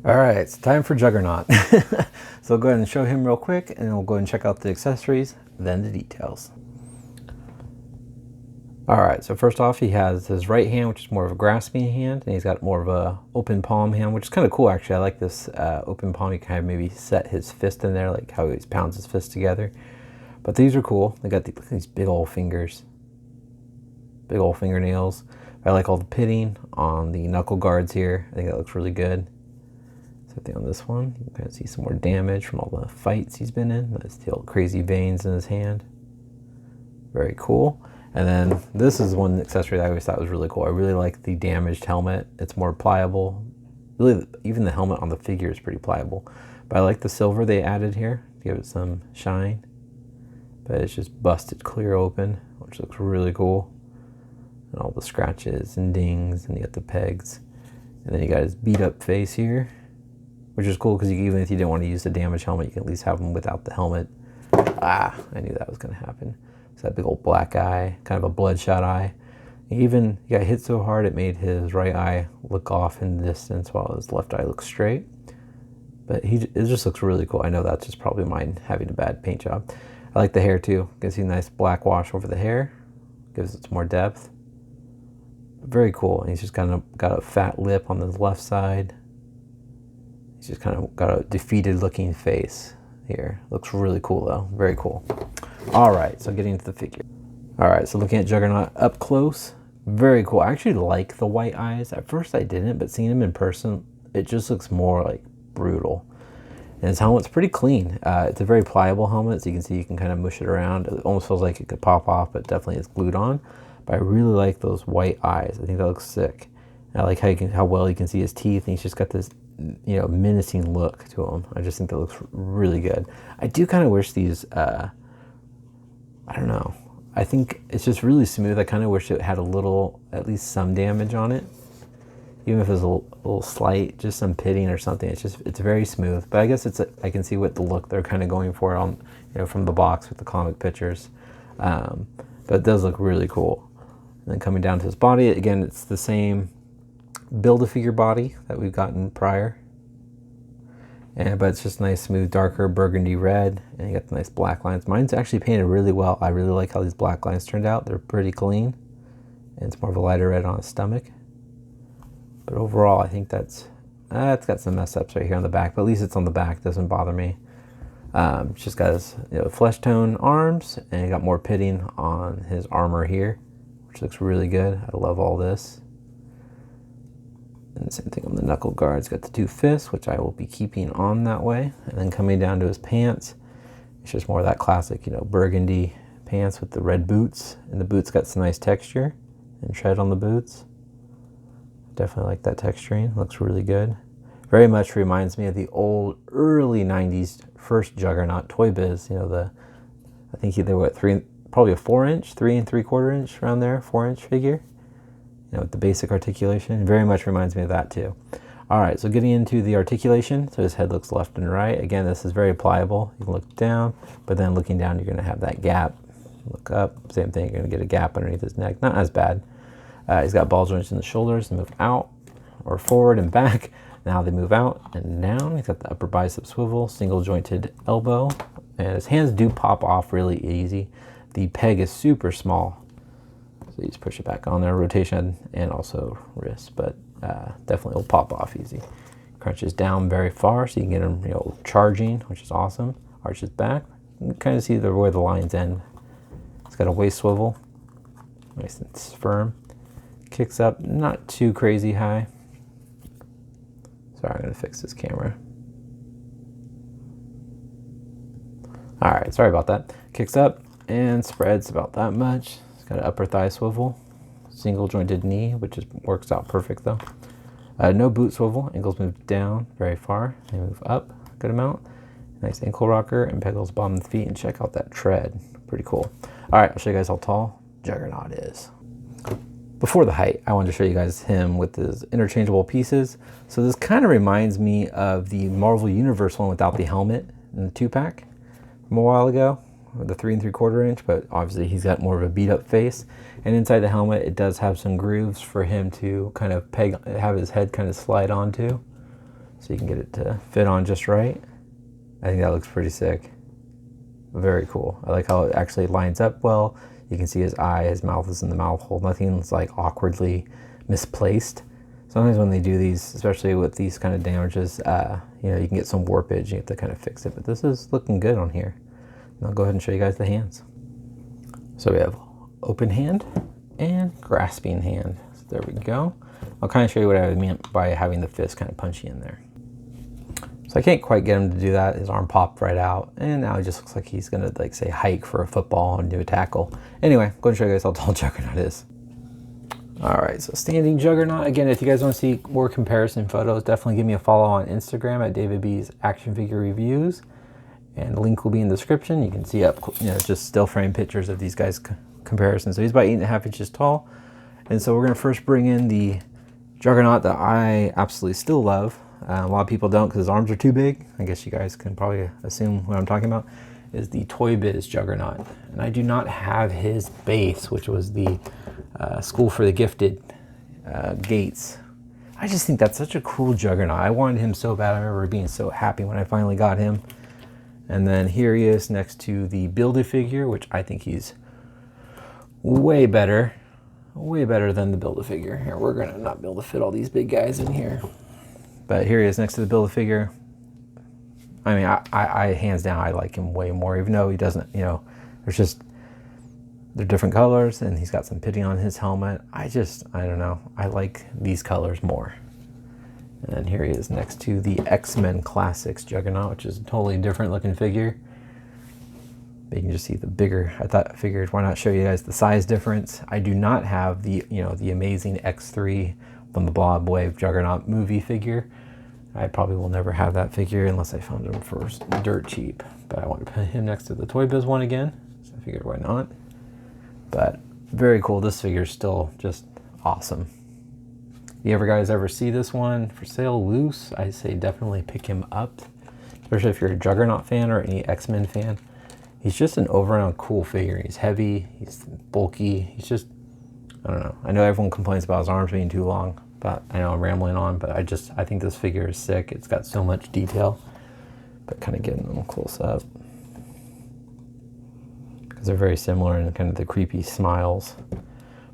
All right, it's time for Juggernaut. So I'll go ahead and show him real quick, and we'll go ahead and check out the accessories, then the details. All right, so first off, he has his right hand, which is more of a grasping hand, and he's got more of a open palm hand, which is kind of cool, actually. I like this open palm. You can kind of maybe set his fist in there, like how he pounds his fist together. But these are cool. They got these big old fingers, big old fingernails. I like all the pitting on the knuckle guards here. I think that looks really good. Same thing on this one. You can kind of see some more damage from all the fights he's been in. Those crazy veins in his hand. Very cool. And then this is one accessory that I always thought was really cool. I really like the damaged helmet. It's more pliable. Really, even the helmet on the figure is pretty pliable. But I like the silver they added here to give it some shine. But it's just busted clear open, which looks really cool. And all the scratches and dings, and you got the pegs. And then you got his beat up face here, which is cool because even if you didn't want to use the damaged helmet, you can at least have him without the helmet. Ah, I knew that was going to happen. It's that big old black eye, kind of a bloodshot eye. He got hit so hard it made his right eye look off in the distance while his left eye looks straight. But it just looks really cool. I know that's just probably mine having a bad paint job. I like the hair too. You can see a nice black wash over the hair. Gives it some more depth. Very cool. And he's just kind of got a fat lip on the left side. He's just kind of got a defeated looking face here. Looks really cool though. Very cool. All right, so getting into the figure. All right, so looking at Juggernaut up close, very cool. I actually like the white eyes. At first I didn't, but seeing him in person, it just looks more like brutal. And his helmet's pretty clean. It's a very pliable helmet, so you can see you can kind of mush it around. It almost feels like it could pop off, but definitely is glued on. But I really like those white eyes. I think that looks sick. And I like how well you can see his teeth, and he's just got this menacing look to him. I just think that looks really good. I do kind of wish these I don't know. I think it's just really smooth. I kind of wish it had at least some damage on it. Even if it was a little slight, just some pitting or something. It's very smooth. But I guess I can see what the look they're kind of going for on, from the box with the comic pictures. But it does look really cool. And then coming down to his body, again, it's the same Build-A-Figure body that we've gotten prior. But it's just nice, smooth, darker burgundy red, and you got the nice black lines. Mine's actually painted really well. I really like how these black lines turned out. They're pretty clean, and it's more of a lighter red on his stomach. But overall, I think it's got some mess ups right here on the back, but at least it's on the back. It doesn't bother me. It's just got his flesh tone arms, and he got more pitting on his armor here, which looks really good. I love all this. And the same thing on the knuckle guards. Got the two fists, which I will be keeping on that way. And then coming down to his pants, it's just more of that classic, burgundy pants with the red boots. And the boots got some nice texture and tread on the boots. Definitely like that texturing. Looks really good. Very much reminds me of the old, early 90s first Juggernaut Toy Biz. I think they were probably a 4-inch, 3 3/4 inch around there, 4-inch figure. With the basic articulation. Very much reminds me of that too. All right, so getting into the articulation. So his head looks left and right. Again, this is very pliable. You can look down, but then looking down, you're going to have that gap. Look up, same thing. You're going to get a gap underneath his neck. Not as bad. He's got ball joints in the shoulders. They move out or forward and back. Now they move out and down. He's got the upper bicep swivel, single jointed elbow, and his hands do pop off really easy. The peg is super small. So you just push it back on there, rotation and also wrist, but definitely will pop off easy. Crunches down very far, so you can get him charging, which is awesome. Arches back, you can kind of see where the lines end. It's got a waist swivel, nice and firm. Kicks up, not too crazy high. Sorry, I'm gonna fix this camera. All right, sorry about that. Kicks up and spreads about that much. Got an upper thigh swivel, single jointed knee, which works out perfect though. No boot swivel, ankles move down very far. They move up a good amount. Nice ankle rocker and pegals bottom of the feet, and check out that tread. Pretty cool. All right, I'll show you guys how tall Juggernaut is. Before the height, I wanted to show you guys him with his interchangeable pieces. So this kind of reminds me of the Marvel Universe one without the helmet in the 2-pack from a while ago. The 3 3/4 inch, but obviously he's got more of a beat up face. And inside the helmet, it does have some grooves for him to kind of have his head kind of slide onto. so you can get it to fit on just right. I think that looks pretty sick. Very cool. I like how it actually lines up well. You can see his eye, his mouth is in the mouth hole. Nothing's like awkwardly misplaced. Sometimes when they do these, especially with these kind of damages, you know, you can get some warpage. You have to kind of fix it, but this is looking good on here. And I'll go ahead and show you guys the hands. So we have open hand and grasping hand. So there we go. I'll kind of show you what I meant by having the fist kind of punchy in there. So I can't quite get him to do that. His arm popped right out, and now it just looks like he's gonna, like, say hike for a football and do a tackle. Anyway, go and show you guys how tall Juggernaut is. All right, so standing Juggernaut. Again, if you guys want to see more comparison photos, definitely give me a follow on Instagram at David B's Action Figure Reviews, and the link will be in the description. You can see up, you know, just still frame pictures of these guys' comparisons. So he's about 8.5 inches tall, and so we're gonna first bring in the Juggernaut that I absolutely still love. A lot of people don't because his arms are too big. I guess you guys can probably assume what I'm talking about. Is the Toy Biz Juggernaut, and I do not have his base, which was the School for the Gifted Gates. I just think that's such a cool Juggernaut. I wanted him so bad. I remember being so happy when I finally got him. And then here he is next to the Build-A-Figure, which I think he's way better than the Build-A-Figure. Here, we're gonna not be able to fit all these big guys in here. But here he is next to the Build-A-Figure. I mean, I hands down, I like him way more, even though he doesn't, you know, they're different colors, and he's got some pitting on his helmet. I don't know. I like these colors more. And then here he is next to the X-Men Classics Juggernaut, which is a totally different looking figure. But you can just see the bigger. I figured why not show you guys the size difference. I do not have the, you know, the amazing X3 from the Blob Wave Juggernaut movie figure. I probably will never have that figure unless I found him for dirt cheap. But I want to put him next to the Toy Biz one again, so I figured why not. But very cool. This figure is still just awesome. If you guys ever see this one for sale loose, I say definitely pick him up, especially if you're a Juggernaut fan or any X-Men fan. He's just an overall cool figure. He's heavy, he's bulky, he's just, I don't know. I know everyone complains about his arms being too long, but I know I'm rambling on, but I think this figure is sick. It's got so much detail, but kind of getting them close up. Because they're very similar in kind of the creepy smiles.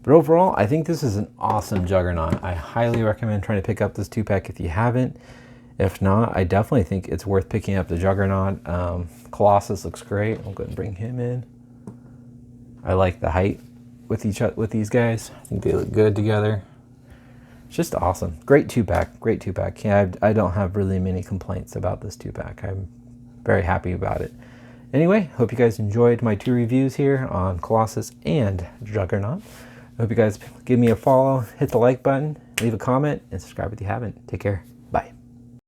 But overall, I think this is an awesome Juggernaut. I highly recommend trying to pick up this 2-pack if you haven't. If not, I definitely think it's worth picking up the Juggernaut. Colossus looks great. I'll go ahead and bring him in. I like the height with these guys. I think they look good together. It's just awesome. Great 2-pack. Great 2-pack. Yeah, I don't have really many complaints about this 2-pack. I'm very happy about it. Anyway, hope you guys enjoyed my 2 reviews here on Colossus and Juggernaut. I hope you guys give me a follow, hit the like button, leave a comment, and subscribe if you haven't. Take care.